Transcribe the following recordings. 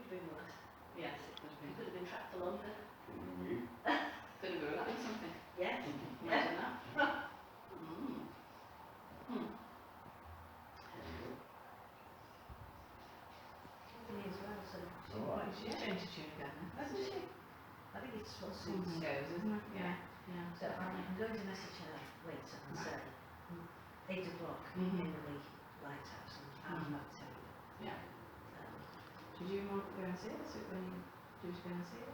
have been worse. Yes, it could have You been. could have been trapped for longer. Could have been wrapping something. Yeah. Imagine that. Mm. Mm. Me as well, so. Alright. She's changed her tune again. Hasn't she? I think it's what suits. Goes, isn't it? Yeah. Yeah. So I'm going to message her later and say 8 o'clock Mhm. in the lighthouse, and I'll Mhm. not tell you. Yeah. Did you want to go and see it? So when you do go and see it?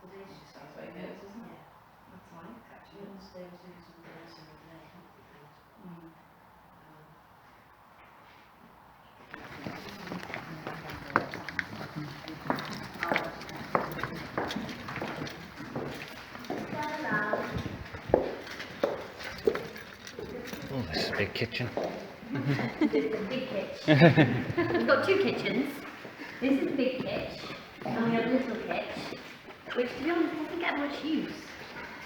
The day's just That's what it is, isn't it? Yeah. That's fine. Actually, Wednesday was doing something else in the day. Mm. Oh, this is a big kitchen. This is the big kitchen. We've got two kitchens. This is the big kitchen, and we have a little kitchen, which to be honest doesn't get much use.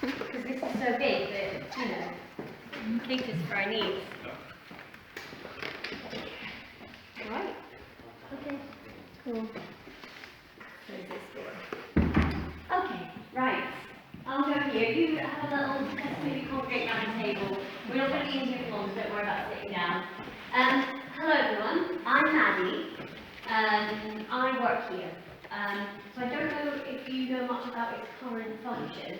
Because this is so big that, you know, caters for our needs. Right. Okay. Cool. There's this door. Okay, right. I'll go here. You have a little maybe concrete round table. We're not going to be in here for long, so don't worry about sitting down. Hello everyone, I'm Maddie. I work here. So I don't know if you know much about its current function,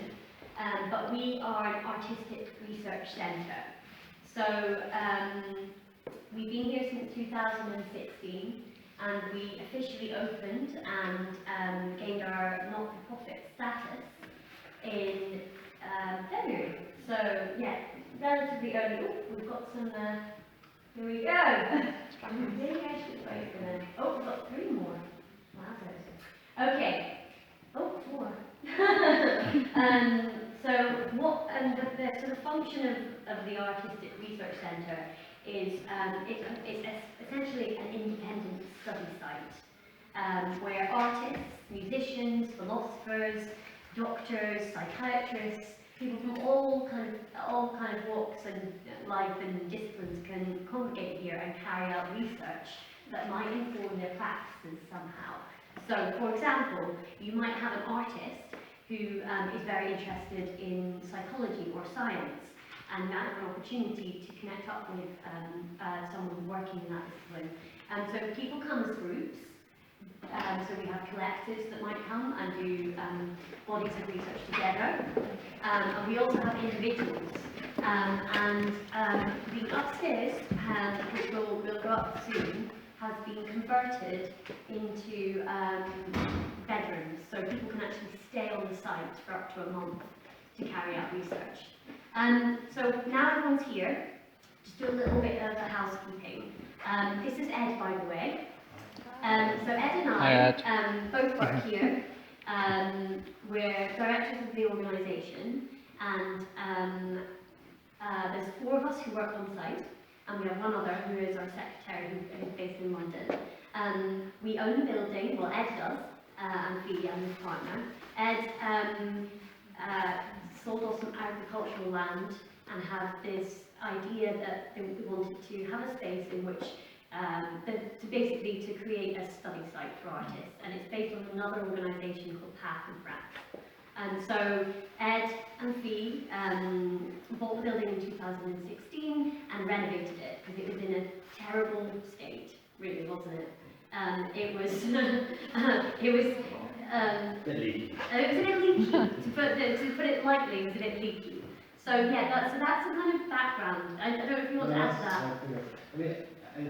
but we are an artistic research centre. So we've been here since 2016, and we officially opened and gained our not-for-profit status in February. So yeah, relatively early. Oh, we've got some. Here we go. Maybe I should wait for them. Oh, we've got 3 more. Wow. Okay. Oh, 4. So what? The sort of function of the Artistic Research Centre is it's essentially an independent study site where artists, musicians, philosophers, doctors, psychiatrists, people from all kind of walks and life and disciplines can congregate here and carry out research that might inform their practices somehow. So, for example, you might have an artist who is very interested in psychology or science, and might have an opportunity to connect up with someone working in that discipline. And so people come as groups. So we have collectives that might come and do bodies of research together, and we also have individuals. The upstairs, which we'll go up soon, has been converted into bedrooms, so people can actually stay on the site for up to a month to carry out research. So now everyone's here, just do a little bit of the housekeeping. This is Ed, by the way. So Ed and I both work here. We're directors of the organisation, and there's 4 of us who work on site, and we have one other who is our secretary who is based in London. We own the building, well Ed does, and Phoebe, I'm his partner. Ed sold off some agricultural land and had this idea that we wanted to have a space in which to create a study site for artists, and it's based on another organisation called Path and Prax. And so Ed and Fee bought the building in 2016 and renovated it because it was in a terrible state, really, wasn't it? It was it was a bit leaky. To put it lightly, it was a bit leaky. So yeah, that's a kind of background. I don't know if you want to add to that.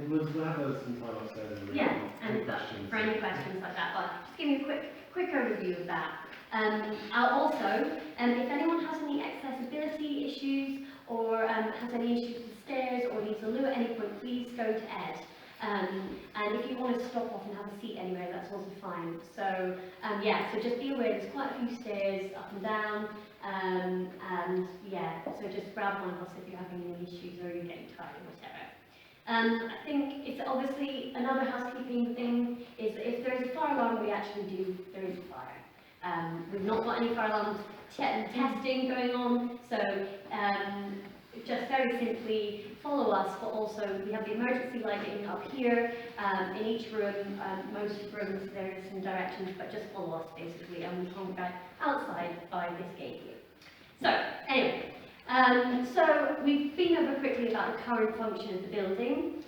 We'll have those some time upstairs. Yeah, and for any questions like that, but just give me a quick overview of that. I'll also, if anyone has any accessibility issues or has any issues with the stairs or needs a loo at any point, please go to Ed. And if you want to stop off and have a seat anywhere, that's also fine. So yeah, so just be aware there's quite a few stairs up and down, and yeah, so just grab one of us if you're having any issues or you're getting tired or whatever. I think it's obviously another housekeeping thing is that if there's a fire alarm, there is a fire. We've not got any fire alarms testing going on, so just very simply follow us, but also we have the emergency lighting up here, in each room, most rooms there is some directions, but just follow us basically, and we come back outside by this gate here. So, anyway, so we've been over quickly about the current function of the building.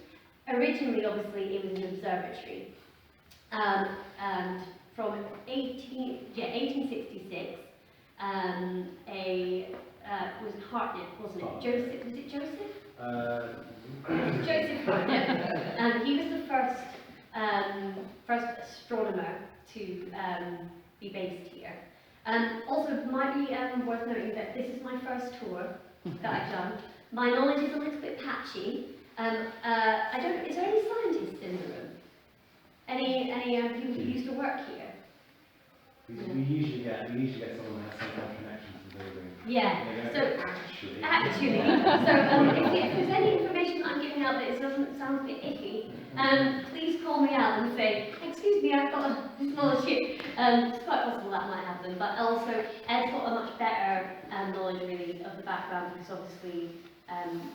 Originally, obviously, it was an observatory, and from 1866, was Hartnett, wasn't it? Joseph, was it Joseph? Joseph Hartnett, and he was the first astronomer to be based here. Also, it might be worth noting that this is my first tour that I've done. My knowledge is a little bit patchy. I don't. Is there any scientists in the room? Any people who used to work here? We usually get someone that has some kind of connection to the building. Yeah. So actually, if there's any information that I'm giving out that it doesn't sound a bit iffy, please call me out and say, excuse me, I've got this knowledge here. It's quite possible that might happen, but also Ed's got a much better knowledge really of the background, because obviously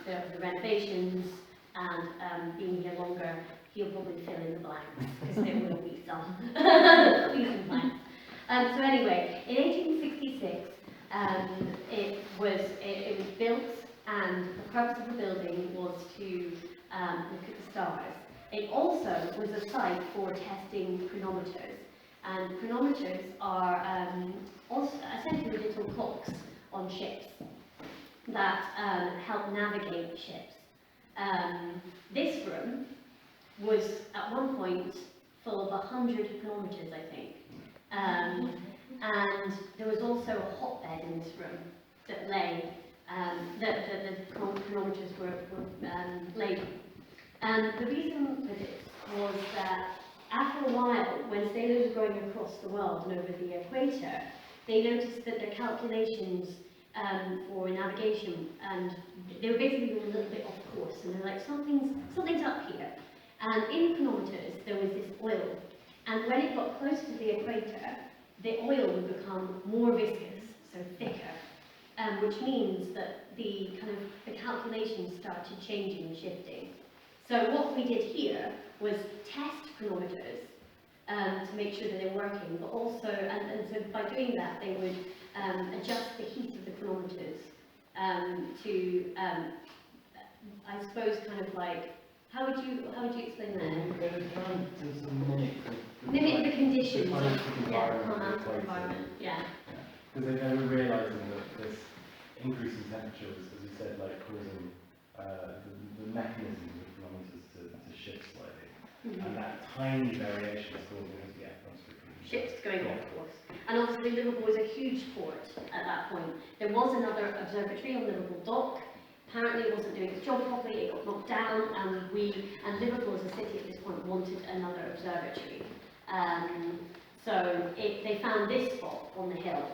the renovations and being here longer, he'll probably fill in the blanks, because there will be some blanks. So anyway, in 1866, it was built, and the purpose of the building was to look at the stars. It also was a site for testing chronometers, and chronometers are also essentially little clocks on ships that help navigate ships. This room was at one point full of 100 chronometers, I think. And there was also a hotbed in this room that lay, that the chronometers were laid on. And the reason for this was that after a while, when sailors were going across the world and over the equator, they noticed that their calculations for navigation, and they were basically going a little bit off course, and they're like, something's up here. And in chronometers, there was this oil. And when it got close to the equator, the oil would become more viscous, so thicker, which means that the calculations started changing and shifting. So what we did here was test chronometers to make sure that they're working, but also, and so by doing that, they would adjust the heat of the chronometers to, I suppose, kind of like, how would you explain that? They were trying to sort of mimic the conditions of environment. Yeah. Because they were realising that this increase in temperature was, as you said, like causing the mechanism of the chronometers to shift slightly. And that tiny variation is causing us to get ships going off course. And obviously Liverpool was a huge port at that point. There was another observatory on Liverpool Dock. Apparently it wasn't doing its job properly, it got knocked down, and Liverpool as a city at this point wanted another observatory. So they found this spot on the hill,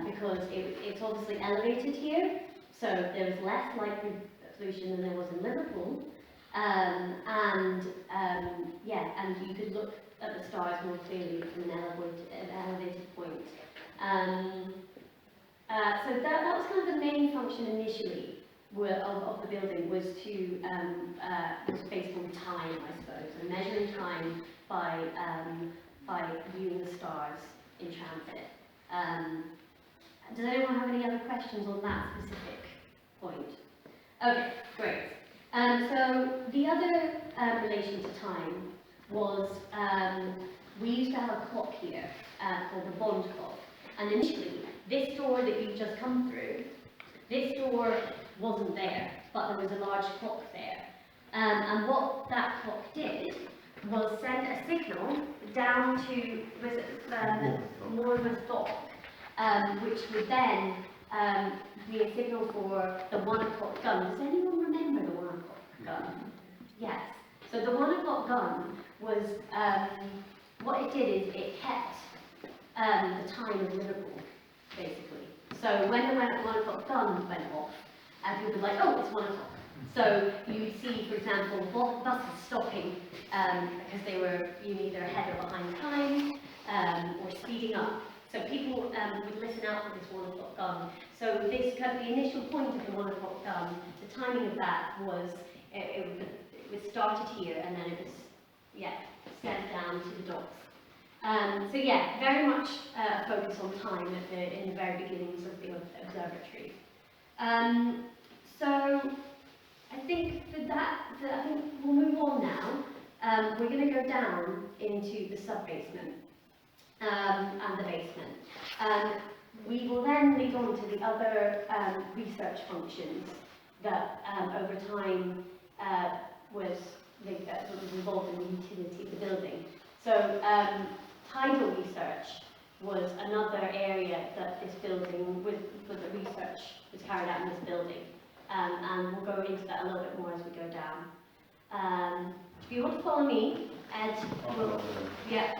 because it's obviously elevated here, so there was less light pollution than there was in Liverpool, and you could look at the stars more clearly from an elevated point. So that was kind of the main function initially of the building, was based on time, I suppose, and measuring time by viewing the stars in transit. Does anyone have any other questions on that specific point? Okay, great. So the other relation to time was, we used to have a clock here called the Bond clock, and initially this door that you've just come through, this door wasn't there, but there was a large clock there. And what that clock did was send a signal down to Moorman's Dock, which would then be a signal for the 1 o'clock gun. Does anyone remember the 1 o'clock gun? Yes. So the 1 o'clock gun was, what it did is it kept the time of Liverpool, basically. So when the 1 o'clock gun went off, people were like, oh, it's 1 o'clock. So you would see, for example, buses stopping because they were either ahead or behind time, or speeding up. So people would listen out for this 1 o'clock gong. So this kind of the initial point of the 1 o'clock gong, the timing of that was, it was started here and then it was, sent down to the docks. So yeah, very much a focus on time in the very beginnings of the observatory. So I think I think we'll move on now. We're going to go down into the sub-basement and the basement. We will then lead on to the other research functions that over time was involved in the utility of the building. So tidal research was another area that this building, with the research was carried out in this building. And we'll go into that a little bit more as we go down. If you want to follow me, Ed will, yeah.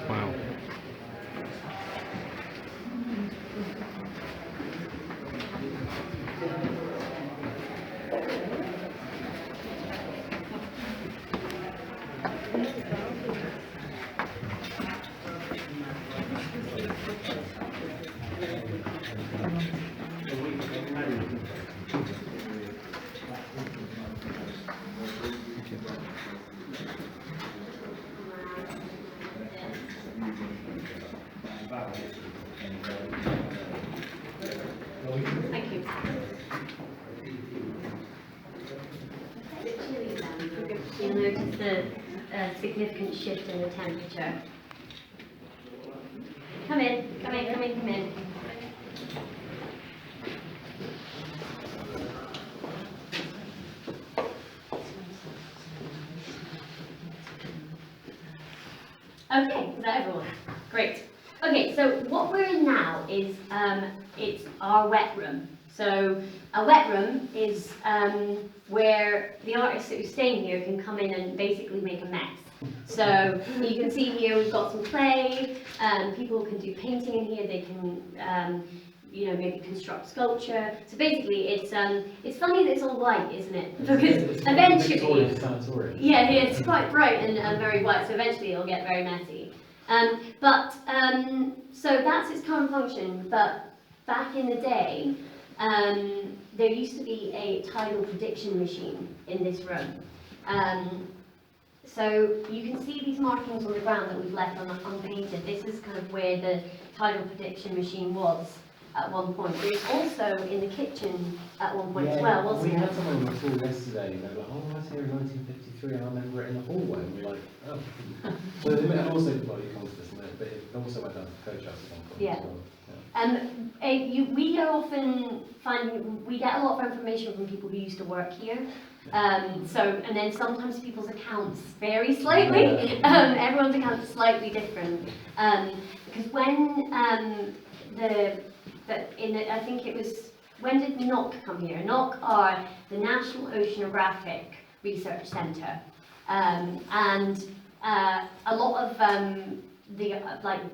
Wow. Thank you. You'll notice the significant shift in the temperature. Come in, come in, come in, come in. Okay, is that everyone? Great. Okay, so what we're in now is it's our wet room. So a wet room is where the artists that are staying here can come in and basically make a mess. So you can see here we've got some clay. People can do painting in here. They can maybe construct sculpture. So basically, it's funny that it's all white, isn't it? Because eventually, yeah, it's quite bright and very white. So eventually, it'll get very messy. So that's its current function. But back in the day, there used to be a tidal prediction machine in this room. So you can see these markings on the ground that we've left unpainted. This is kind of where the tidal prediction machine was at one point. It was also in the kitchen at one point as well, wasn't it? We had someone on the call yesterday, and they were like, oh, I was here in 1953, and I remember it in the hallway, and we're like, oh. So, and also, well, you come to this, but it also went down to coach house at one point as well. We are often finding, we get a lot of information from people who used to work here. And then sometimes people's accounts vary slightly. Everyone's account is slightly different. Because when I think it was, when did NOC come here? NOC are the National Oceanographic Research Centre. And a lot of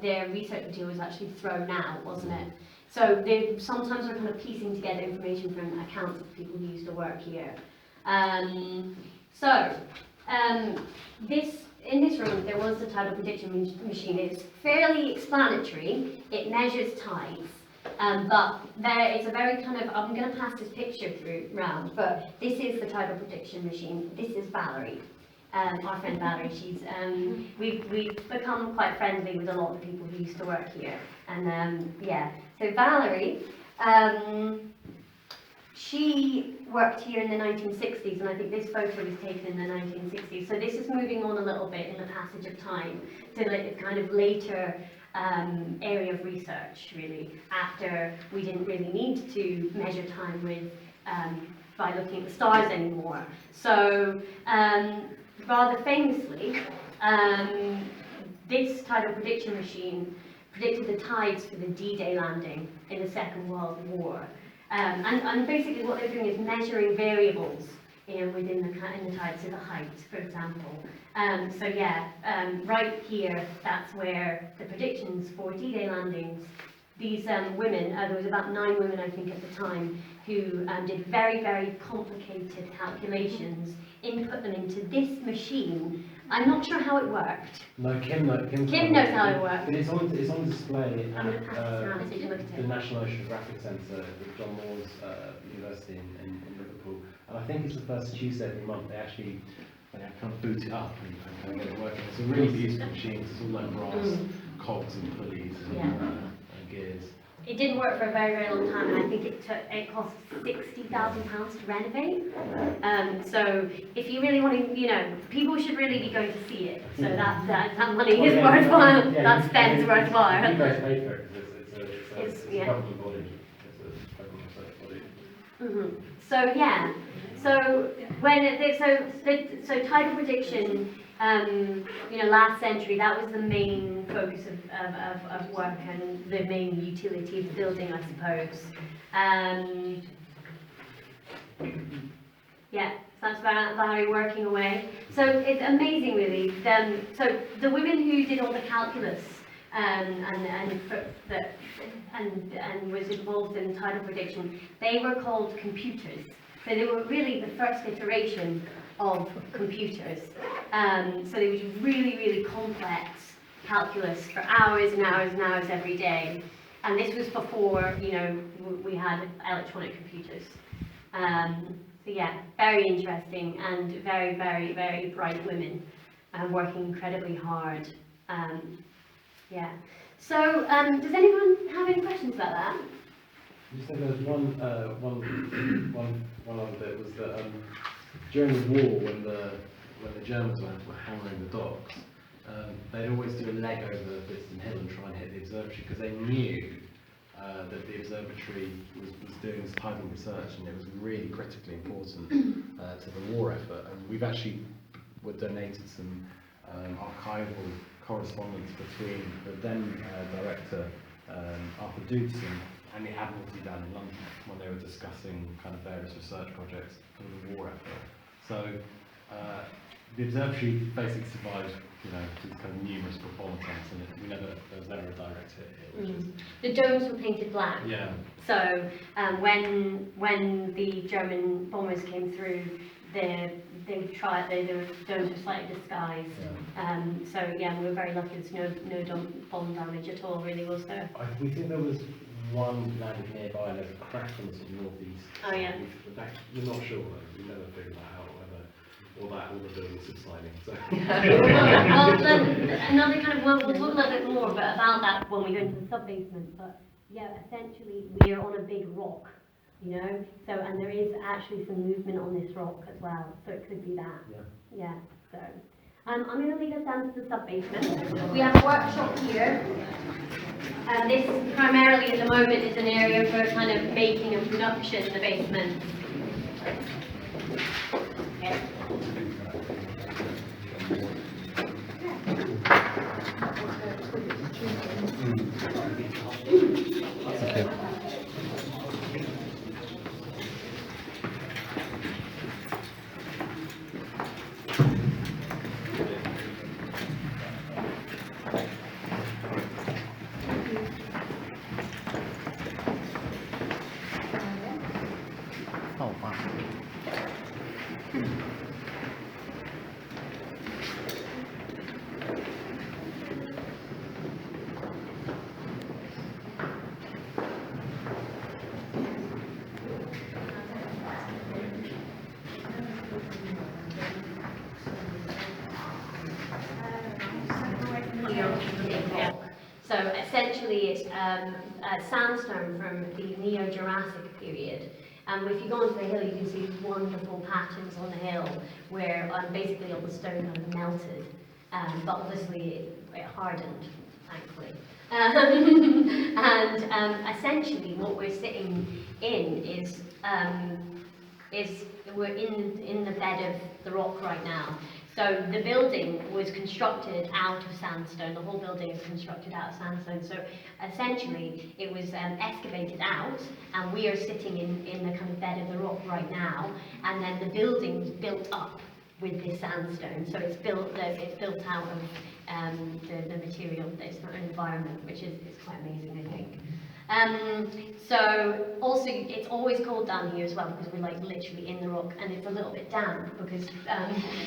their research material was actually thrown out, wasn't it? So they sometimes are kind of piecing together information from accounts of people who used to work here. In this room there was the tidal prediction machine. It's fairly explanatory. It measures tides, but there is a very kind of, I'm going to pass this picture round, but this is the tidal prediction machine. This is Valerie. Our friend Valerie, we've become quite friendly with a lot of the people who used to work here. And so Valerie, she worked here in the 1960s, and I think this photo was taken in the 1960s. So this is moving on a little bit in the passage of time to a kind of later area of research, really, after we didn't really need to measure time by looking at the stars anymore. So rather famously, this tidal prediction machine predicted the tides for the D-Day landing in the Second World War. And basically what they're doing is measuring variables within the tides, so the height, for example. Right here, that's where the predictions for D-Day landings these women, there was about 9 women I think at the time, who did very, very complicated calculations, input them into this machine. I'm not sure how it worked. No, Kim knows how it works. But it's on display I'm going to at pass this around so you can look at the it. National Oceanographic Centre at John Moores University in Liverpool. And I think it's the first Tuesday every month they actually kind of boot it up and kind of get it working. It's a really beautiful machine. It's all like brass cogs and pulleys and gears. It didn't work for a very, very long time, and I think it cost £60,000 to renovate. So if you really want to, people should really be going to see it. So that money is worthwhile. That spend's worthwhile. You guys pay for it because it's a yeah. government body. It's a government research body. So yeah. So so tidal prediction. Last century, that was the main focus of work and the main utility of the building, I suppose. Yeah, so that's Valerie working away. So it's amazing, really. So the women who did all the calculus and was involved in tidal prediction, they were called computers. So they were really the first iteration of computers. So they was really, really complex calculus for hours and hours and hours every day. And this was before, we had electronic computers. So yeah, very interesting and very, very, very bright women working incredibly hard. Yeah. So does anyone have any questions about that? You said there was one other bit was that during the war, when the Germans were hammering the docks, they'd always do a leg over Bidston Hill and try and hit the observatory because they knew that the observatory was doing this tidal research and it was really critically important to the war effort. And we've actually donated some archival correspondence between the then director Arthur Bidstons and the Admiralty down in London when they were discussing kind of various research projects for the war effort. So the observatory basically survived, these kind of numerous performances, and there was never a direct hit here, which is the domes were painted black. yeah. So when the German bombers came through, the domes were slightly disguised. Yeah. So yeah, we were very lucky. There's no bomb damage at all, really, was there? We think there was one landing nearby and there's a crack on the sort of northeast. Oh yeah. We're not sure though. We never figured that out whether all the buildings subsiding. So. Well, another kind of, we'll talk a little bit more about that when we go into the sub-basement, but yeah, essentially we are on a big rock, so, and there is actually some movement on this rock as well, so it could be that. Yeah, so. I'm going to lead us down to the sub-basement. We have a workshop here. This primarily at the moment is an area for kind of making and production in the basement. Okay. Oh, wow. So essentially it's a sandstone from the Neo-Jurassic period. If you go onto the hill, you can see wonderful patterns on the hill where basically all the stone kind of melted, but obviously it hardened, thankfully. Essentially what we're sitting in is we're in the bed of the rock right now. So the building was constructed out of sandstone. The whole building is constructed out of sandstone. So essentially it was excavated out, and we are sitting in the kind of bed of the rock right now. And then the building was built up with this sandstone. So it's built out of the material, it's not an environment, which is quite amazing, I think. So also it's always cold down here as well because we're like literally in the rock, and it's a little bit damp because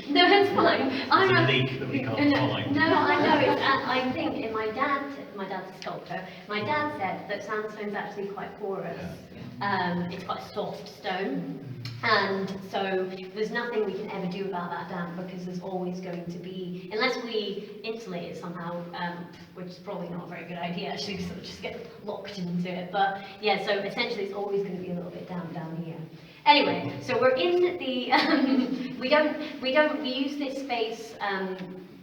no, it's fine. I There's a know. leak that we can't find. No, I know. It's, I think in my dad's a sculptor. My dad said that sandstone's actually quite porous. It's quite a soft stone. And so there's nothing we can ever do about that damp because there's always going to be, unless we insulate it somehow, which is probably not a very good idea actually, because it'll just get locked into it. But yeah, so essentially it's always going to be a little bit damp down here. Anyway, so we're in the, we use this space,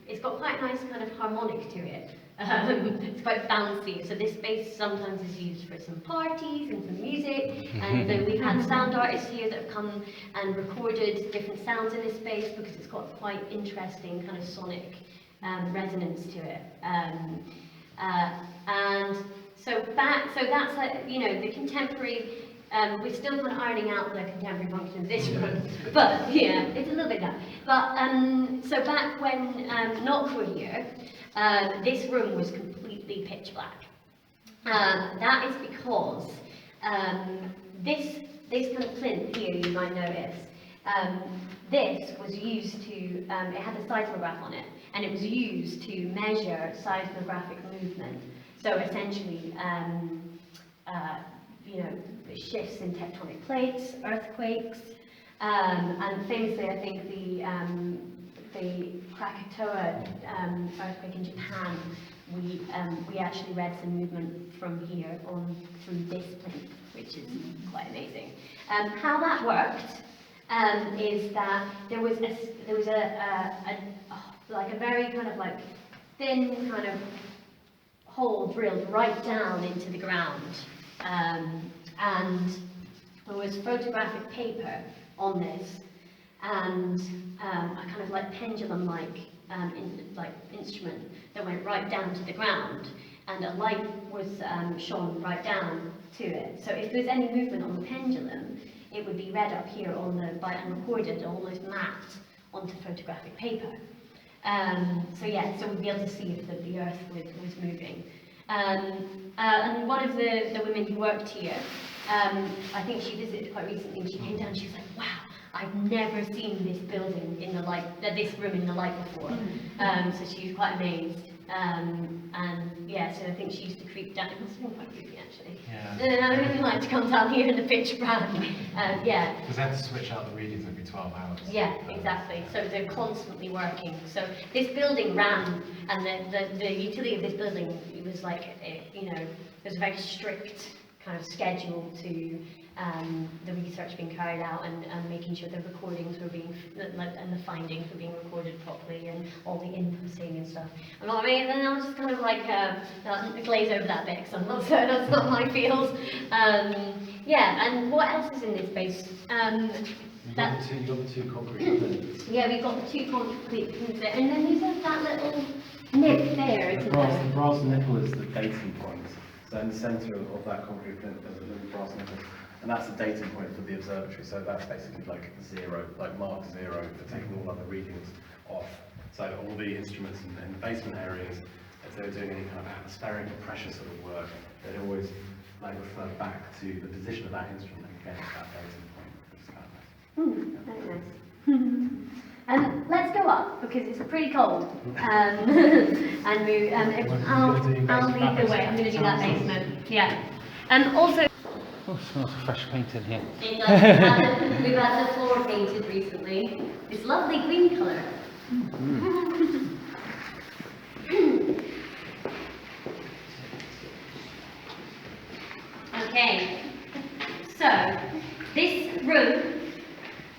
it's got quite a nice kind of harmonic to it. It's quite bouncy, so this space sometimes is used for some parties and some music, and then we've had sound artists here that have come and recorded different sounds in this space because it's got quite interesting kind of sonic resonance to it. And so that's like, you know, the contemporary. We're still kind of ironing out the contemporary function of this room, but yeah, it's a little bit that. But so back when Knock were here, this room was completely pitch black. That is because this kind of plinth here, you might notice, this was used to, it had a seismograph on it, and it was used to measure seismographic movement. So essentially, you know, shifts in tectonic plates, earthquakes, and famously, I think the Krakatoa earthquake in Japan, we actually read some movement from here on through this plinth, which is quite amazing. How that worked is that there was like a very kind of like thin kind of hole drilled right down into the ground. And there was photographic paper on this, and a kind of like pendulum-like instrument that went right down to the ground, and a light was shone right down to it. So if there's any movement on the pendulum, it would be read up here on the and recorded, almost mapped onto photographic paper. So yeah, so we'd be able to see if the Earth was moving. And one of the women who worked here, I think she visited quite recently, and she came down and she was like, wow, I've never seen this building in the light, this room in the light before. So she was quite amazed. And yeah, so I think she used to creep down. It must have been quite creepy actually. Yeah. And I really like to come down here in the pitch black. Yeah. Because they had to switch out the readings every 12 hours. Yeah, exactly. So they're constantly working. So this building ran, and the utility of this building, it was like, you know, there's a very strict kind of schedule to the research being carried out, and making sure the recordings were being, and the findings were being recorded properly, and all the inputting and stuff. And I mean, then I was just kind of like glaze over that bit, because that's not my field. Yeah, and what else is in this space? You've got the two concrete plinths. Yeah, we've got the two concrete plinths there, and then there's that little nip there, isn't The there? brass nipple is the dating point. So in the centre of that concrete plinth, there's a little brass nipple, and that's the dating point for the observatory. So that's basically like zero, like mark zero for taking all other readings off. So all the instruments in the basement areas, if they were doing any kind of atmospheric or pressure sort of work, they'd always like refer back to the position of that instrument against that dating point. Which is kind of nice. Very nice. Let's go up because it's pretty cold. And I'll lead the way. I'm going to do that basement. Yeah. Also, Oh, smells fresh paint in here. we've had the floor painted recently. This lovely green colour. Okay. So this room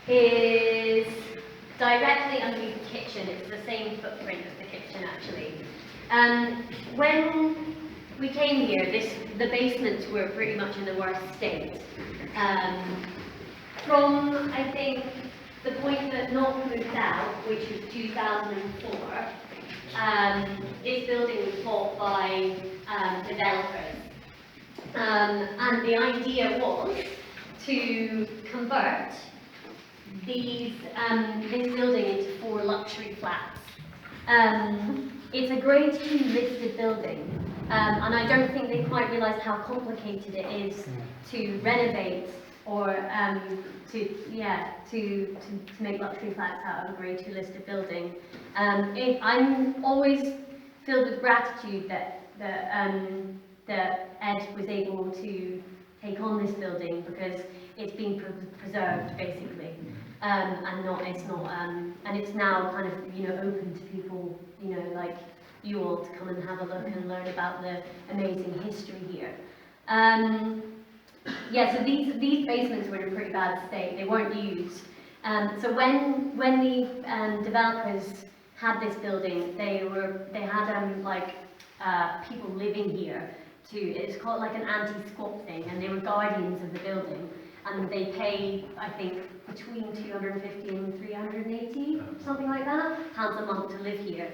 is directly underneath the kitchen. It's the same footprint as the kitchen actually. When we came here, the basements were pretty much in the worst state. From, I think, the point that Knock moved out, which was 2004, this building was bought by developers. And the idea was to convert this building into 4 luxury flats. It's a Grade 2 listed building, And I don't think they quite realise how complicated it is to renovate or to make luxury flats out of a Grade 2 listed building. I'm always filled with gratitude that Ed was able to take on this building, because it's been preserved basically, and it's now kind of open to people like you all to come and have a look and learn about the amazing history here. So these basements were in a pretty bad state. They weren't used. So when the developers had this building, they had people living here it's called like an anti-squat thing, and they were guardians of the building, and they pay, I think, between 250 and 380, something like that, pounds a month to live here.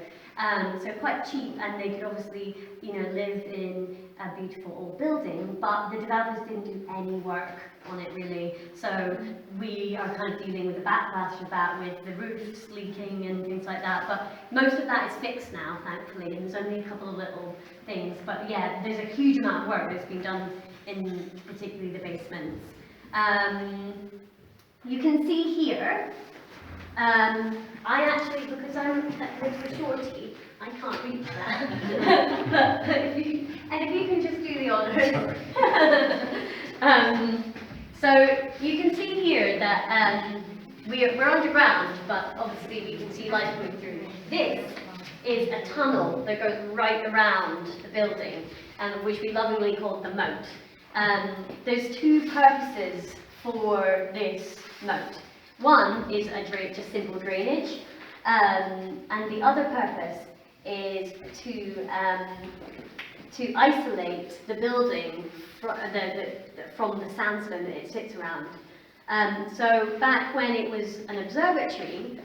So quite cheap, and they could obviously, live in a beautiful old building, but the developers didn't do any work on it really. So we are kind of dealing with the backlash of that, with the roofs leaking and things like that. But most of that is fixed now, thankfully, and there's only a couple of little things. But yeah, there's a huge amount of work that's been done in particularly the basements. You can see here, I actually, because I'm a little shorty, I can't reach that. But if you can just do the honours. So you can see here that we're underground, but obviously we can see light coming through. This is a tunnel that goes right around the building, which we lovingly call the moat. There's two purposes for this moat. One is just simple drainage, and the other purpose is to isolate the building from the sandstone that it sits around. So back when it was an observatory,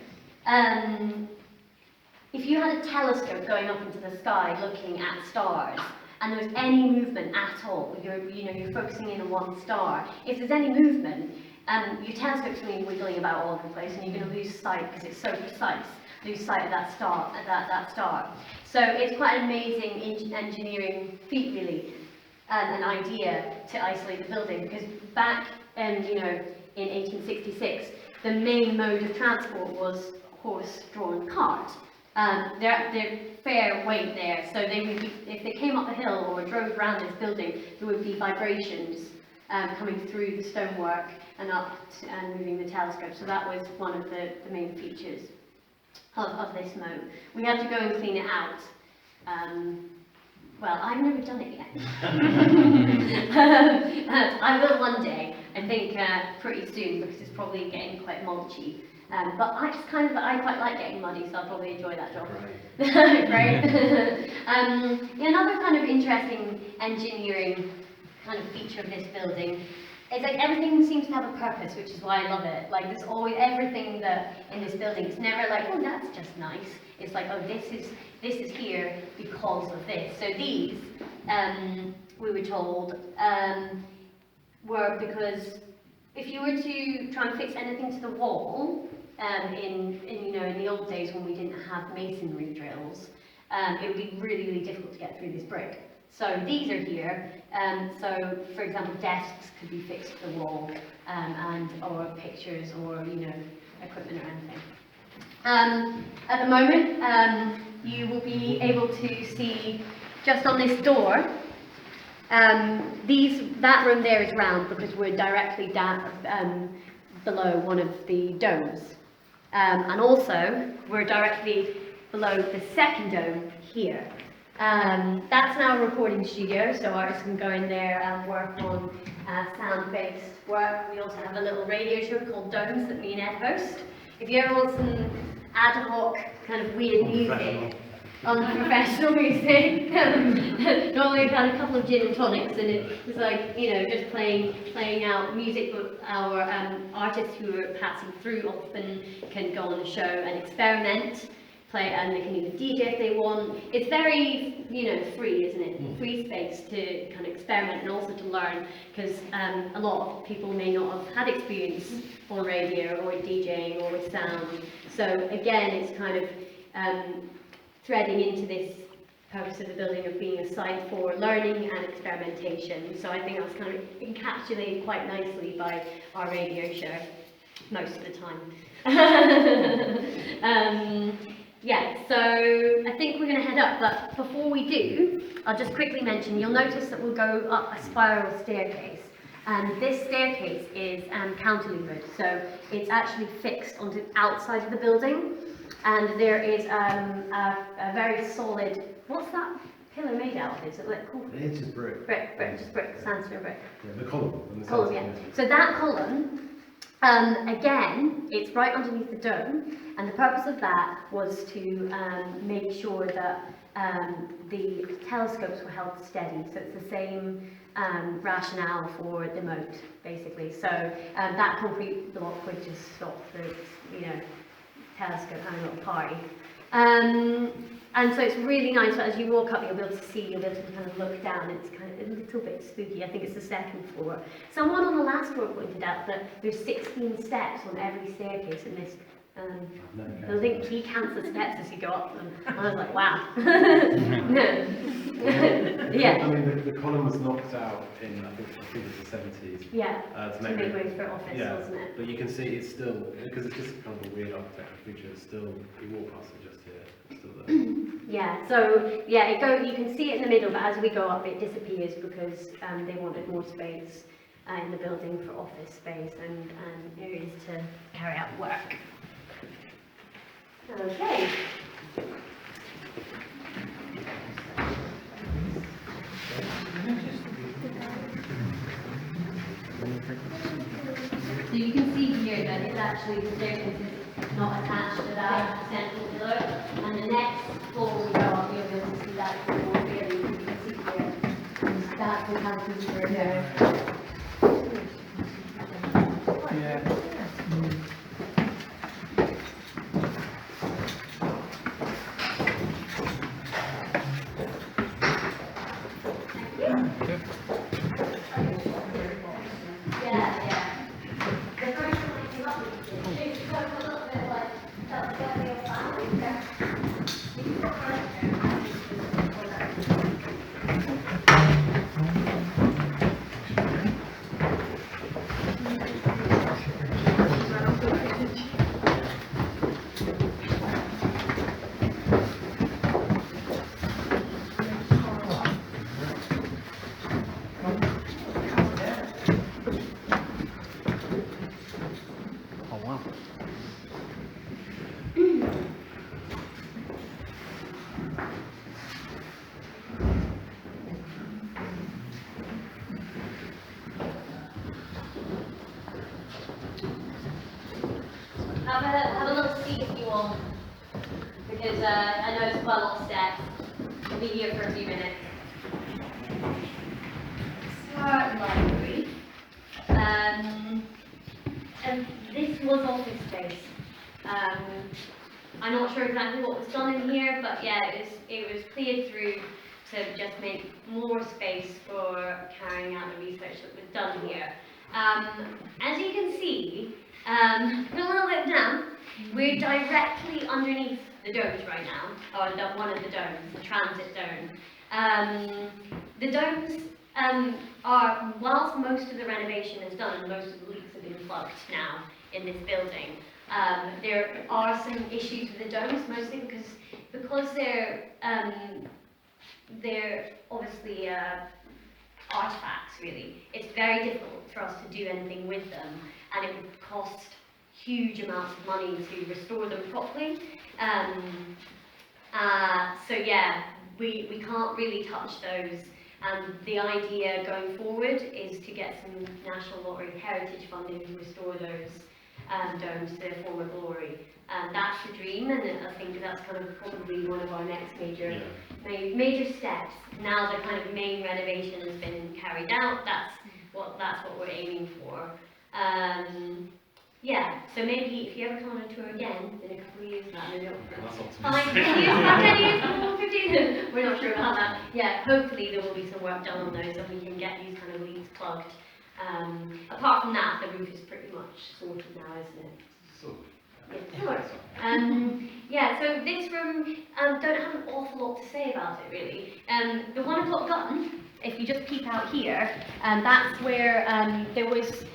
if you had a telescope going up into the sky looking at stars, and there was any movement at all, you're focusing in on one star, if there's any movement, your telescope's going to be wiggling about all over the place, and you're going to lose sight because it's so precise. Lose sight of that star. So it's quite an amazing engineering feat, really, an idea to isolate the building, because back in 1866, the main mode of transport was horse-drawn cart. They're fair weight there, so they would be, if they came up the hill or drove around this building, there would be vibrations coming through the stonework and up and moving the telescope. So that was one of the main features of this moat. We had to go and clean it out. Well, I've never done it yet. I will one day, I think pretty soon, because it's probably getting quite mulchy. But I quite like getting muddy, so I'll probably enjoy that job. Right. Another kind of interesting engineering kind of feature of this building is like everything seems to have a purpose, which is why I love it. Like there's always everything that in this building. It's never like, oh, that's just nice. It's like, oh, this is here because of this. So these, we were told, were because if you were to try and fix anything to the wall, in the old days when we didn't have masonry drills, it would be really, really difficult to get through this brick. So these are here. So, for example, desks could be fixed to the wall, or pictures, or equipment or anything. At the moment, you will be able to see just on this door. That room there is round because we're directly down below one of the domes, and also we're directly below the second dome here. That's now a recording studio, so artists can go in there and work on sound-based work. We also have a little radio show called Domes that me and Ed host. If you ever want some ad hoc kind of weird music, unprofessional music, normally we've had a couple of gin and tonics, and it was like, just playing out music that our artists who are passing through often can go on the show and experiment. And they can even DJ if they want. It's very, free, isn't it? Free space to kind of experiment and also to learn, because a lot of people may not have had experience on radio or DJing or with sound. So again, it's kind of threading into this purpose of the building of being a site for learning and experimentation. So I think that's kind of encapsulated quite nicely by our radio show, most of the time. Yeah, so I think we're going to head up, but before we do, I'll just quickly mention, you'll notice that we'll go up a spiral staircase. And this staircase is cantilevered, so it's actually fixed onto the outside of the building. And there is a very solid, what's that pillar made out of? Is it like called? It's just brick. Brick, just brick, sandstone brick. Yeah, the column. And the Column, sandstone, yeah. So that column, again, it's right underneath the dome, and the purpose of that was to make sure that the telescopes were held steady. So it's the same rationale for the moat, basically. So that concrete block would just stop the, telescope having a little party. And so it's really nice, as you walk up you'll be able to see, you'll be able to kind of look down, it's kind of a little bit spooky. I think it's the second floor. Someone on the last floor pointed out that there's 16 steps on every staircase in this building. He counts the steps as you go up them. I was like, wow. No. Yeah. I mean, the column was knocked out in, I think it's the 70s. Yeah, To to make make room. way for office, Yeah, wasn't it? but you can see it's still, because it's just kind of a weird architectural feature, it's still, you walk past it just here, it's still there. Yeah, so yeah, you can see it in the middle, but as we go up it disappears because they wanted more space in the building for office space and areas to carry out work. Okay. So you can see here that it's actually, the staircase is not attached to that central pillar, and the next floor we go up, you'll be able to see that more clearly. You can see here, that's the cantilever there. Yeah. Yeah. The first one I came up with, it's got a little bit like, that's got to be a family there. Oh wow. Have a little seat if you want, because I know it's quite a lot of steps. We'll be here for a few minutes. Smart library. And this was office space. I'm not sure exactly what was done in here, but yeah, it was cleared through to just make more space for carrying out the research that was done here. As you can see, we're a little bit down. We're directly underneath the domes right now, or one of the domes, the transit dome. The domes are, whilst most of the renovation is done, most of the leaks have been plugged now in this building. There are some issues with the domes, mostly because they're obviously artifacts, really. It's very difficult for us to do anything with them, and it would cost huge amounts of money to restore them properly. So yeah, we can't really touch those. And the idea going forward is to get some National Lottery Heritage funding to restore those domes to their former glory. That's the dream, and I think that's kind of probably one of our next major steps. Now the kind of main renovation has been carried out. That's what we're aiming for. Yeah, so maybe if you ever come on a tour again in a couple of years, maybe That's optimistic. 5 years, 10 years, 15, we're not sure about that. Yeah, hopefully there will be some work done on those and we can get these kind of leads plugged. Apart from that, the roof is pretty much sorted now, isn't it? So, Yeah, no worries. Yeah, so this room, don't have an awful lot to say about it really. The 1 o'clock gun, if you just peep out here, that's where there was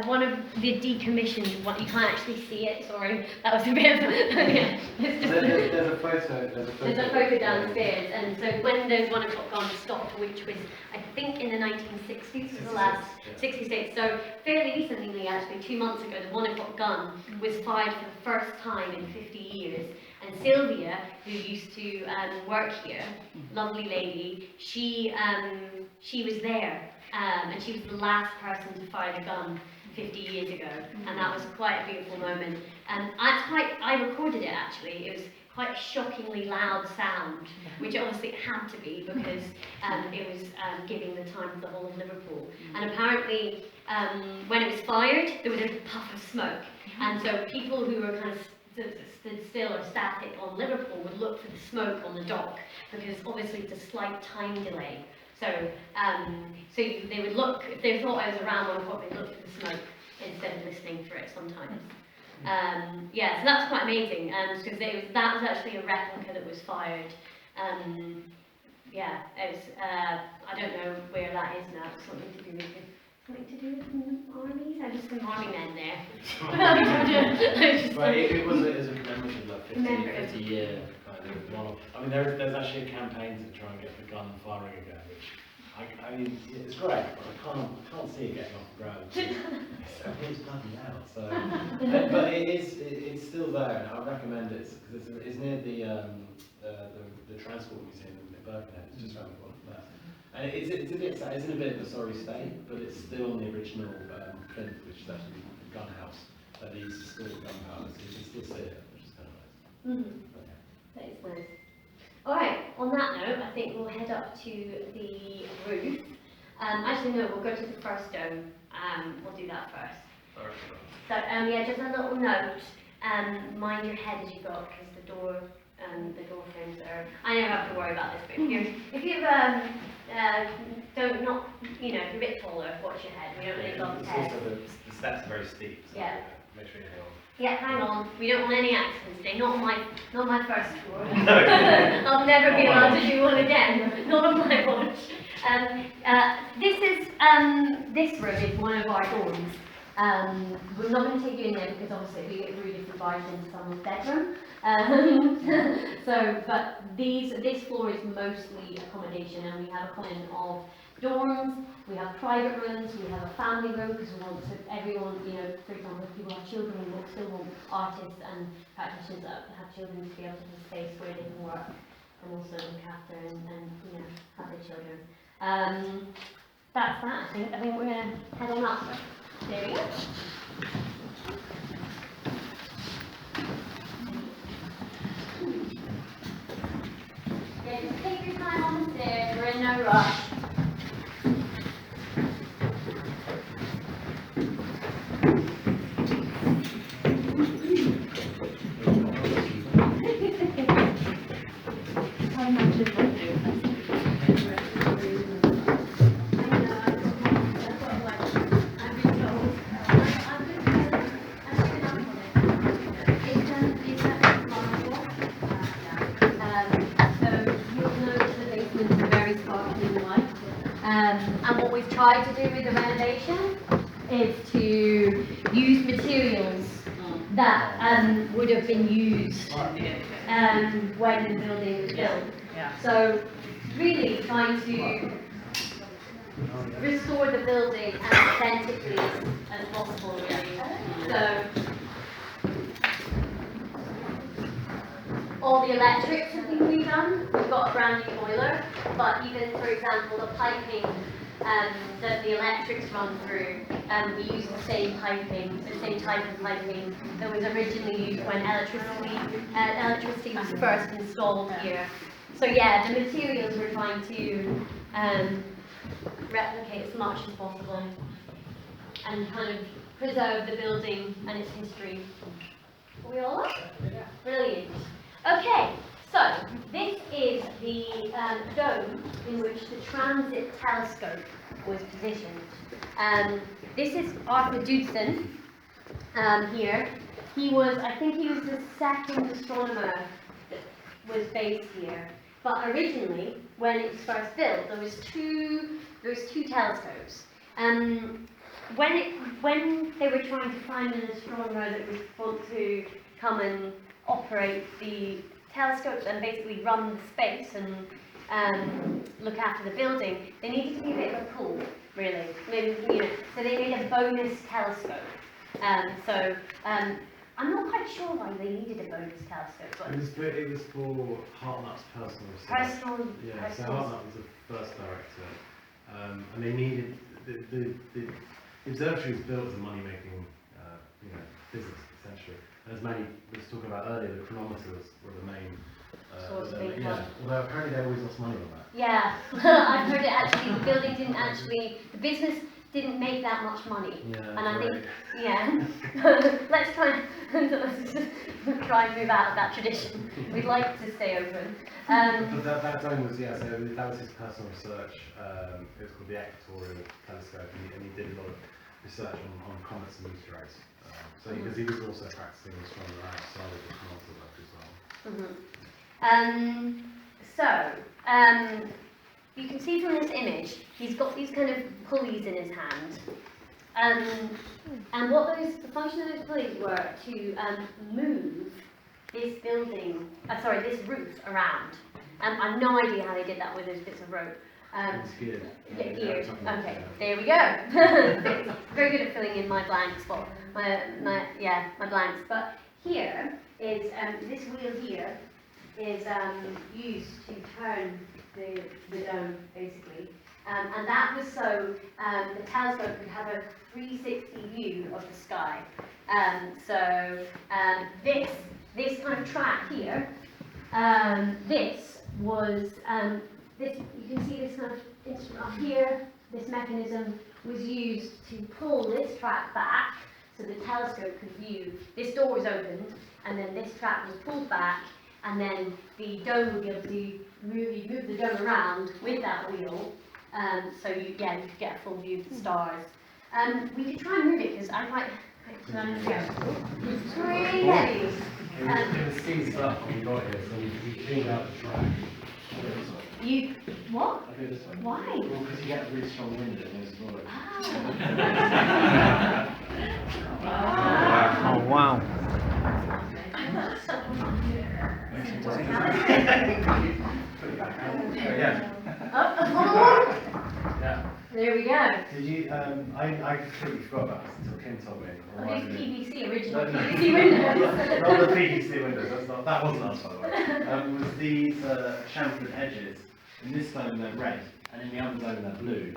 one of the decommissioned, what you can't actually see it, sorry, that was a bit of yeah, it's just There's a photo. there's a photo downstairs, and so when those 1 o'clock guns stopped, which was, I think, in the 1960s, was the last, 66, so fairly recently, actually, 2 months ago, the 1 o'clock gun was fired for the first time in 50 years, and Sylvia, who used to work here, lovely lady, she was there, and she was the last person to fire the gun 50 years ago, and that was quite a beautiful moment. I recorded it actually. It was quite a shockingly loud sound, which obviously it had to be because it was giving the time of the whole of Liverpool. And apparently, when it was fired, there was a puff of smoke, and so people who were kind of stood still or static on Liverpool would look for the smoke on the dock because obviously it's a slight time delay. So, they would look, if they thought I was around 1 o'clock, they'd look for the smoke instead of listening for it sometimes. Yeah, so that's quite amazing, because that was actually a replica that was fired. Yeah, it was, I don't know where that is now, it's something to do with armies? I just some army men there. But it was a commemorative, like 50-year kind of one. I mean, there's actually a campaign to try and get the gun firing again, which I mean, it's great, but I can't see it getting off the ground. It's bloody loud. So, but it's still there, and I recommend it because it's near the Transport Museum in Birkenhead. It's just around the corner from there. And it's in a bit of a sorry state, but it's still on the original plinth, which is actually the gun house that they used to store the gunpowder, so you can still see it, which is kind of nice. That is nice. Alright, on that note, I think we'll head up to the roof. Actually no, we'll go to the first dome. We'll do that first. So yeah, just a little note. Mind your head as you go, because the door frames are. I never have to worry about this, but if you don't not, you know, if you're a bit taller, watch your head. We don't really love the head. Also the steps are very steep, so Yeah. make sure you hang on. Yeah, hang on. We don't want any accidents today. Not on my first floor. I'll never be allowed to do one again. Not on my watch. This room is one of our dorms. We're not going to take you in there because obviously we get rude if we barge into someone's bedroom. But this floor is mostly accommodation, and we have a common of dorms, we have private rooms, we have a family room because we want everyone, you know, for example, if people have children, we still want artists and practitioners that have children to be able to have a space where they can work and also look after and you know, have their children. That's that, I think we're going to head on up. There we go. Yeah, just take your time on the stairs, we're in no rush. And what we've tried to do with the renovation is to use materials that would have been used when the building was built. So really trying to restore the building as authentically as possible, really. So all the electrics have been redone. We've got a brand new boiler, but even, for example, the piping that the electrics run through, we use the same piping, the same type of piping that was originally used when electricity was first installed here. So yeah, the materials we're trying to replicate as much as possible and kind of preserve the building and its history. Are we all up? Brilliant. Okay, so this is the dome in which the transit telescope was positioned. This is Arthur Bidston here. I think he was the second astronomer that was based here. But originally, when it was first built, there was two telescopes. When they were trying to find an astronomer that was able to come and operate the telescopes and basically run the space and look after the building, they needed to be a bit of a pool, really. So they made a bonus telescope. I'm not quite sure why they needed a bonus telescope, but It was for Hartnutt's personal research. Yeah, so Hartnut was the first director, and they needed the observatory was built as a money-making, business essentially. And as Manny was talking about earlier, the chronometers were the main. Source of income. Yeah, although apparently they always lost money on that. yeah, I've heard it actually. The building didn't actually. The business didn't make that much money. Yeah, And I right. think, let's try and move out of that tradition. We'd like to stay open. But that zone was, so that was his personal research. It was called the Obervatory telescope, and he did a lot of research on comets and meteorites. Because he was also practicing astronomy outside of the chronometer work as well. You can see from this image, he's got these kind of pulleys in his hand. And what the function of those pulleys were to move this building, this roof around. I've no idea how they did that with those bits of rope. It's geared. Yeah, geared. Okay, there we go. Very good at filling in my blank spot. My blanks. But here is this wheel here is used to turn the dome basically, and that was so the telescope could have a 360 view of the sky. This kind of track here, this was this. You can see this kind of instrument up here. This mechanism was used to pull this track back so the telescope could view. This door was opened, and then this track was pulled back, and then the dome would be able to move the dome around with that wheel, so you could get a full view of the stars. We could try and move it because I'm quite. It's really heavy. It was seized up when we got here, so we cleaned out the track. You what? I go this way. Why? Well, because you get a really strong wind in those rollers. Oh, wow. Yeah. Yeah. There we go. Did you? I completely forgot about this until Kim told me. Oh, these PVC original No. PVC windows. Not the PVC windows. That wasn't us, by the way. Was these chamfered edges? In this zone they're red, and in the other zone they're blue.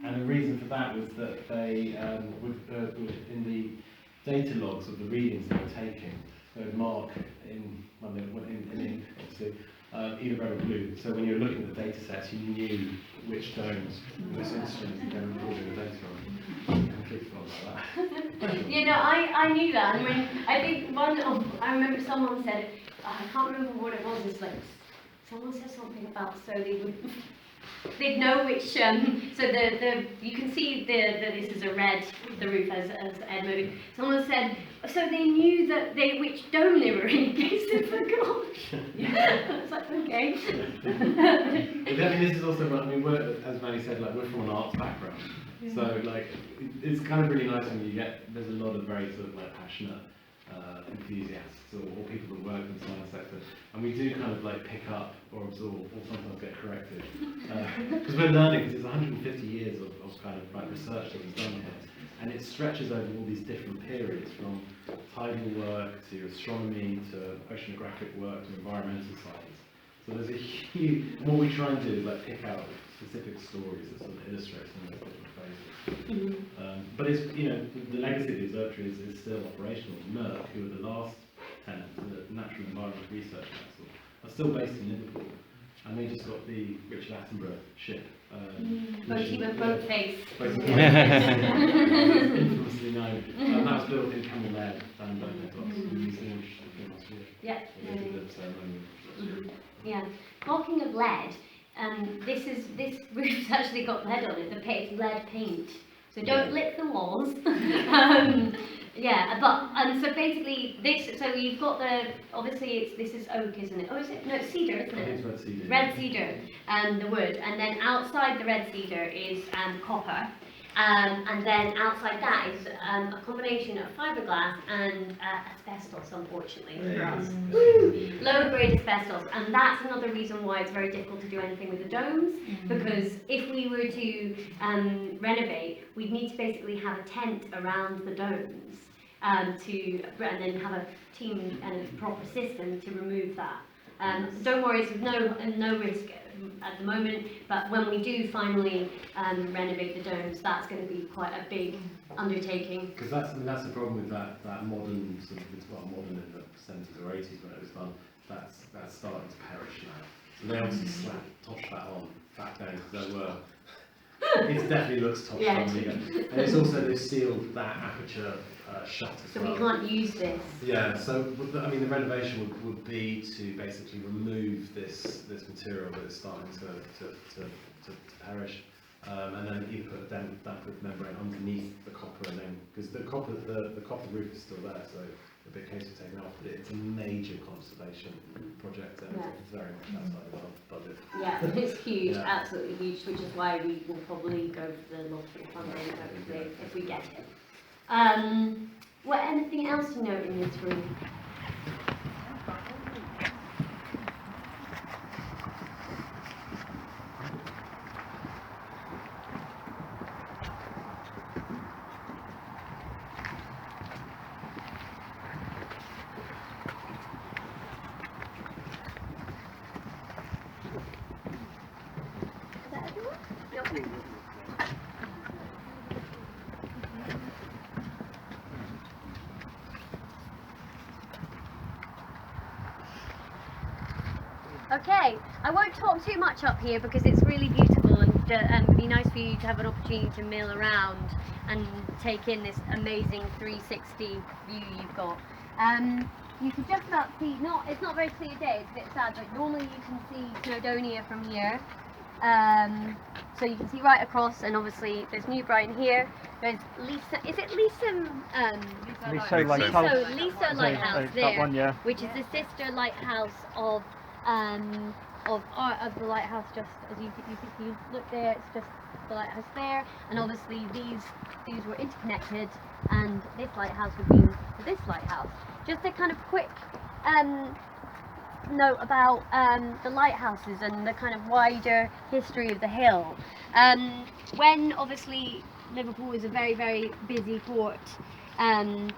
And the reason for that was that they would in the data logs of the readings they were taking, they would mark in ink, obviously, either red or blue. So when you were looking at the data sets, you knew which zones, which instruments you were recording the data on. I completely forgot about that. I knew that. And when I think I remember someone said, I can't remember what it was. It's like someone said something about they'd know which. So you can see this is a red. The roof as Ed moving. Someone said so they knew which dome they were in case they forgot. I was like, okay. This is also, we're, as Manny said, we're from an arts background, so it's kind of really nice when there's a lot of very sort of passionate enthusiasts or people that work in the science sector, and we do kind of pick up or absorb or sometimes get corrected because we're learning. Because it's 150 years of kind of research that was done here, and it stretches over all these different periods from tidal work to astronomy to oceanographic work to environmental science. So there's a huge, and what we try and do is pick out specific stories that sort of illustrate some of those different phases. But it's, the legacy of the observatory is still operational. NERC, who are the last tenants, the Natural Environment Research Council, are still based in Liverpool, and they just got the Richard Attenborough ship. Boaty with boat face. Infamously known. And that was built in Camel Laird down in Birkenhead Docks. We used to launch last year. Yeah. They did the ceremony. Yeah. Talking of lead, this roof's actually got lead on it. It's lead paint. So don't lick the walls. Yeah, but so basically this. So you've got obviously this is oak, isn't it? Oh, is it? No, it's cedar, isn't I think it? it's red cedar. Red cedar, the wood, and then outside the red cedar is copper, and then outside that is a combination of fiberglass and asbestos, unfortunately. Woo! Low grade asbestos, and that's another reason why it's very difficult to do anything with the domes, because if we were to renovate, we'd need to basically have a tent around the domes and then have a team and a proper system to remove that. Don't worry, there's no risk at the moment, but when we do finally renovate the domes, that's going to be quite a big undertaking. Because that's the problem with that modern sort of, it's well modern in the 70s or 80s when it was done. That's starting to perish now. So they obviously toshed that on back then because there were. It definitely looks toshed on again, and it's also they've sealed that aperture shut as well. So we can't use this. Yeah, so I mean the renovation would be to basically remove this material that is starting to perish, and then either put a damp-proof membrane underneath the copper, and then because the copper roof is still there, so a big case of taking off. But it's a major conservation project, and it's very much outside of our budget. Yeah, it's huge, Yeah. absolutely huge, which is why we will probably go for the lottery funding hopefully if we get it. Anything else to note in this room? Is that everyone? Yep. Okay, I won't talk too much up here because it's really beautiful, and it'd be nice for you to have an opportunity to mill around and take in this amazing 360 view you've got. You can just about see, it's not very clear day, it's a bit sad, but normally you can see Snowdonia from here. So you can see right across, and obviously there's New Brighton here. There's Lisa, is it Lisa? Lisa Lighthouse. Lisa Lighthouse That there, one, yeah. which is the sister lighthouse of the lighthouse. Just as you look there, it's just the lighthouse there, and obviously these were interconnected, and this lighthouse would be to this lighthouse. Just a kind of quick note about the lighthouses and the kind of wider history of the hill. When obviously Liverpool was a very, very busy port, and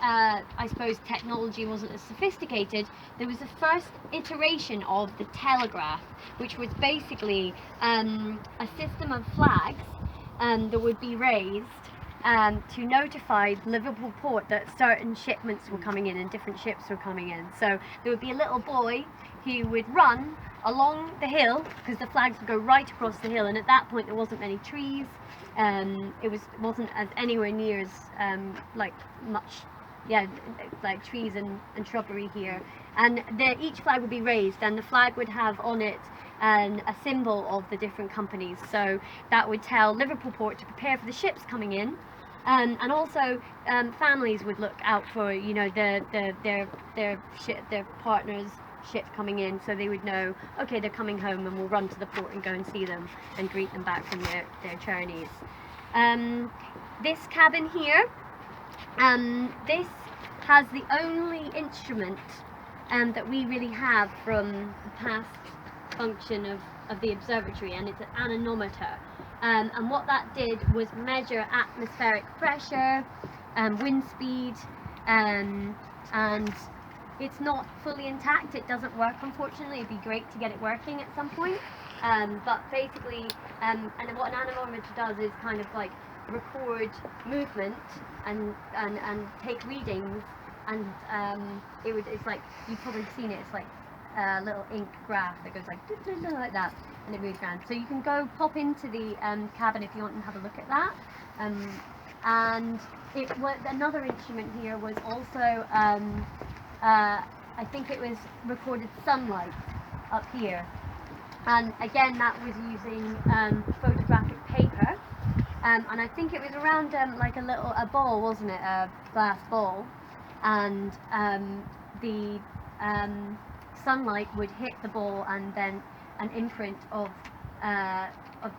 I suppose technology wasn't as sophisticated, there was the first iteration of the telegraph, which was basically a system of flags that would be raised to notify Liverpool port that certain shipments were coming in and different ships were coming in. So there would be a little boy who would run along the hill, because the flags would go right across the hill, and at that point there wasn't many trees. It wasn't as anywhere near as like trees and shrubbery here. And each flag would be raised, and the flag would have on it a symbol of the different companies. So that would tell Liverpool Port to prepare for the ships coming in, and also families would look out for their partners' ship coming in, so they would know, okay, they're coming home, and we'll run to the port and go and see them and greet them back from their journeys. This cabin here, this has the only instrument that we really have from the past function of the observatory, and it's an anemometer. And what that did was measure atmospheric pressure, wind speed, and it's not fully intact. It doesn't work, unfortunately. It'd be great to get it working at some point. But basically, and what an anemometer does is kind of like record movement and take readings, and it's like, you've probably seen it, it's like a little ink graph that goes like that, and it moves around. So you can go pop into the cabin if you want and have a look at that. And another instrument here was also I think it was recorded sunlight up here, and again that was using photographic paper, and I think it was around like a ball, wasn't it? A glass ball, and the sunlight would hit the ball, and then an imprint of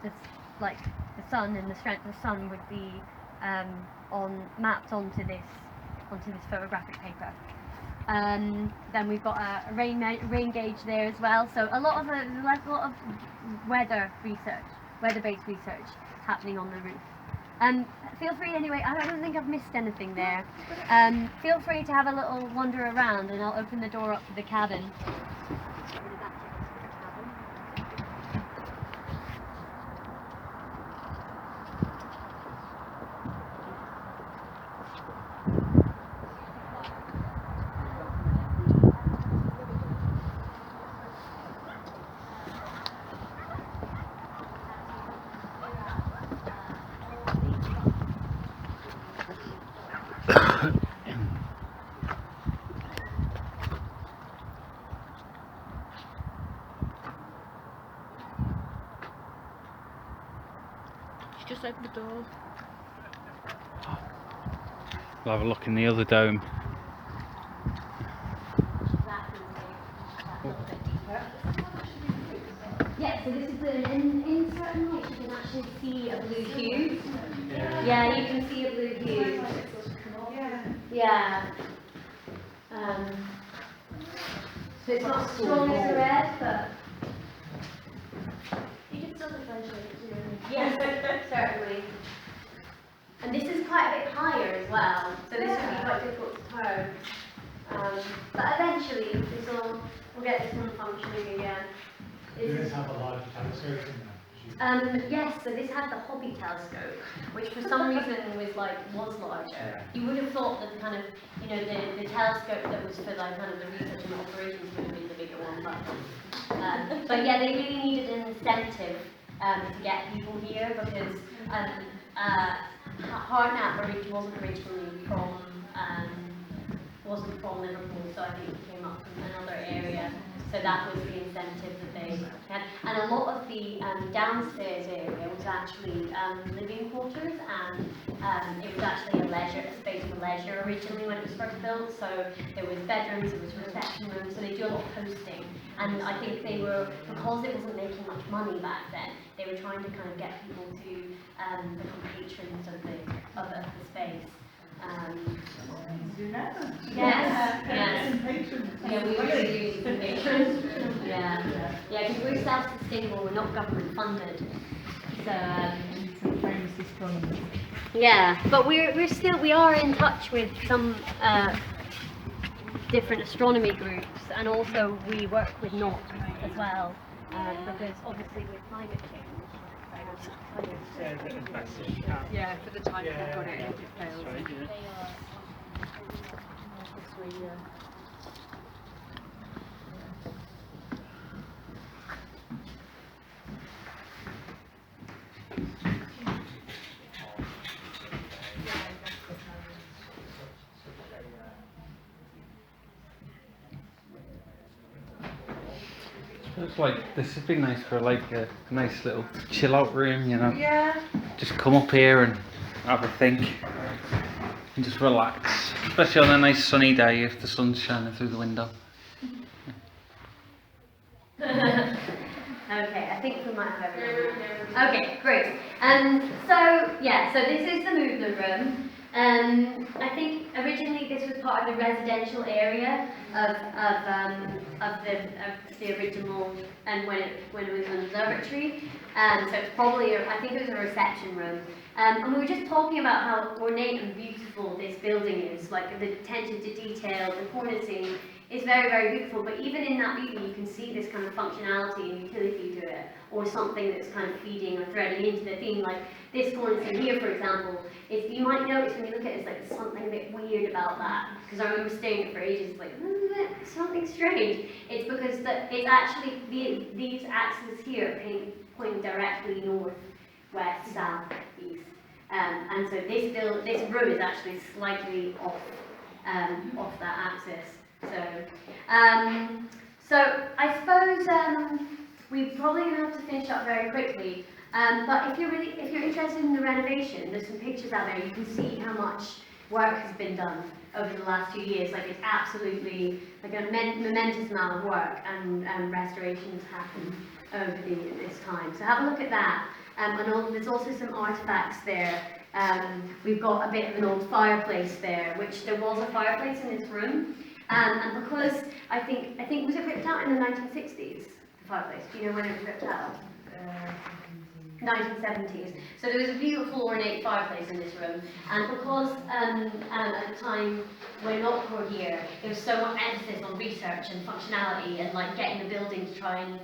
this, like the sun and the strength of the sun would be mapped onto this photographic paper. Then we've got a rain gauge there as well. So a lot of weather-based research happening on the roof. Feel free anyway. I don't think I've missed anything there. Feel free to have a little wander around, and I'll open the door up to the cabin. Just open the door. We'll have a look in the other dome. Yeah, so this is in certain lights you can actually see a blue hue. Yeah, you can see a blue hue. Yeah. So it's not as strong as the red, but you can still differentiate it too. Yes, certainly. And this is quite a bit higher as well, so this will be quite difficult to turn. But eventually, we'll get this one functioning again. Do this have a large telescope in there? Yes, so this had the Hobby telescope, which for some reason was larger. You would have thought that kind of, the telescope that was for like kind of the research and operations would have been the bigger one, but yeah, they really needed an incentive to get people here, because Hartnett wasn't originally from Liverpool, so I think it came up from another area. So that was the incentive that they had. And a lot of the downstairs area was actually living quarters, and it was actually a space for leisure originally when it was first built. So there was bedrooms, there was reception rooms, so they do a lot of hosting. And I think they were, because it wasn't making much money back then, they were trying to kind of get people to become patrons of the space. Yes. Yeah, we really use the patrons. Yeah, because we're self-sustainable, we're not government funded. So, yeah, but we are in touch with some different astronomy groups, and also we work with NOT as well, because obviously with climate change. Yeah, for the time they've got it fails. It's like, this would be nice for like a nice little chill out room, Yeah. Just come up here and have a think and just relax, especially on a nice sunny day if the sun's shining through the window. Okay, I think we might have everything. Okay, great. So this is the movement room. I think originally this was part of the residential area of the original, and when it was an observatory. So it's probably, I think it was a reception room. And we were just talking about how ornate and beautiful this building is, like the attention to detail, the cornicing is very, very beautiful, but even in that beauty you can see this kind of functionality and utility to it, or something that's kind of feeding or threading into the theme, like this cornicing here, for example. You might notice when you look at it, it's like something a bit weird about that, because I remember staring at it for ages, like, something strange. It's because it's actually, these axes here point directly north, west, south, east. And so this room is actually slightly off that axis. So I suppose we're probably going to have to finish up very quickly. But if you're interested in the renovation, there's some pictures out there. You can see how much work has been done over the last 2 years. Like, it's absolutely like a momentous amount of work and restorations happened over this time. So have a look at that. There's also some artifacts there. We've got a bit of an old fireplace there, which there was a fireplace in this room. And because I think was it ripped out in the 1960s, the fireplace? Do you know when it was ripped out? 1970s. So there was a beautiful ornate fireplace in this room, and because at the time when Oxford were here, there was so much emphasis on research and functionality and like getting the building to try and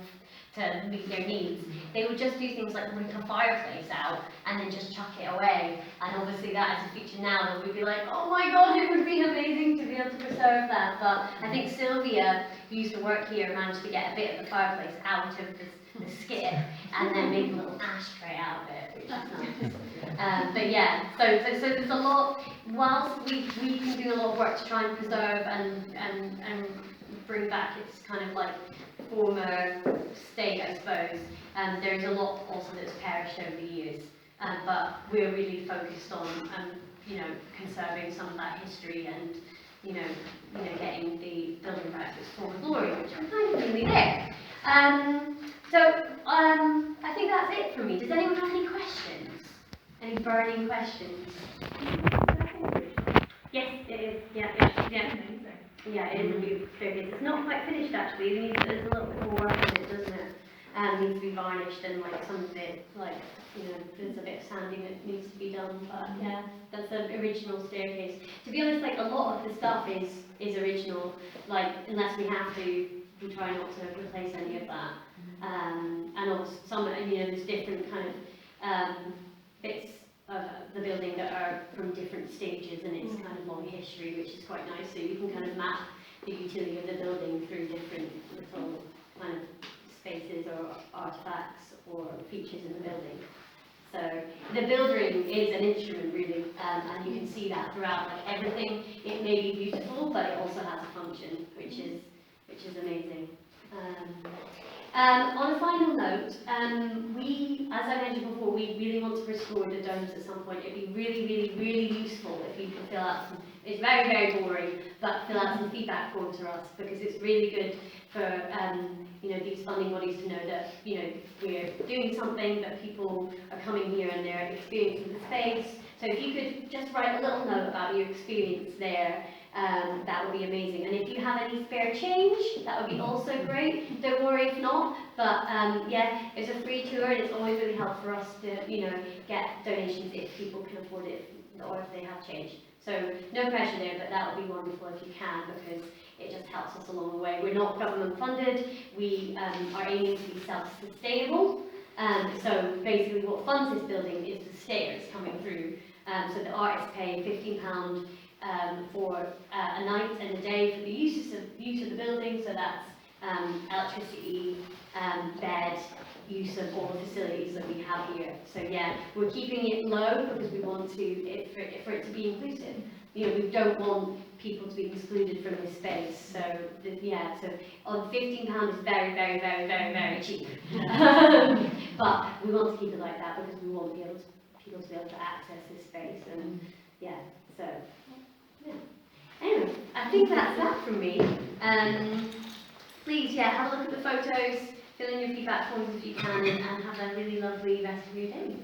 to meet their needs, they would just do things like rip a fireplace out and then just chuck it away. And obviously that is a feature now that we'd be like, oh my god, it would be amazing to be able to preserve that. But I think Sylvia, who used to work here, managed to get a bit of the fireplace out of the skip and then make a little ashtray out of it, which is nice. But yeah, so there's a lot, whilst we can do a lot of work to try and preserve and bring back its kind of like former state, I suppose. There's a lot also that's perished over the years, but we're really focused on conserving some of that history and getting the building back to its former glory, which I'm kind of nearly there. I think that's it from me. Does anyone have any questions? Any burning questions? Yes, it is. Yeah. Yeah, it is a beautiful staircase. It's not quite finished actually. There's a little bit more work on it, doesn't it? It needs to be varnished and like some of it, there's a bit of sanding that needs to be done. But yeah, that's an original staircase. To be honest, like a lot of the stuff is original. Like unless we have to, we try not to replace any of that. And also some, there's different kind of bits of the building that are from different stages, and it's kind of long history, which is quite nice. So you can kind of map the utility of the building through different little kind of spaces or artifacts or features in the building. So the building is an instrument really, and you can see that throughout. Like everything, it may be beautiful, but it also has a function, which is amazing. On a final note, we, as I mentioned before, we really want to restore the domes at some point. It'd be really, really, really useful if you could fill out some, it's very, very boring, but fill out some feedback forms for us, because it's really good for, these funding bodies to know that, we're doing something, that people are coming here and they're experiencing the space. So if you could just write a little note about your experience there, that would be amazing. And if you have any spare change, that would be also great. Don't worry if not, but yeah, it's a free tour and it's always really helpful for us to, get donations if people can afford it or if they have change. So no pressure there, but that would be wonderful if you can, because it just helps us along the way. We're not government funded. We are aiming to be self-sustainable. So basically what funds this building is the stairs coming through. So the artists pay £15 for a night and a day for the use of the building, so that's electricity, bed, use of all the facilities that we have here. So yeah, we're keeping it low because we want for it to be inclusive. We don't want people to be excluded from this space. So so on £15 is very, very, very, very, very cheap. But we want to keep it like that because we want people to be able to access this space. And so. Yeah. Anyway, I think that's that from me. Please, have a look at the photos, fill in your feedback forms if you can, and have a really lovely rest of your day.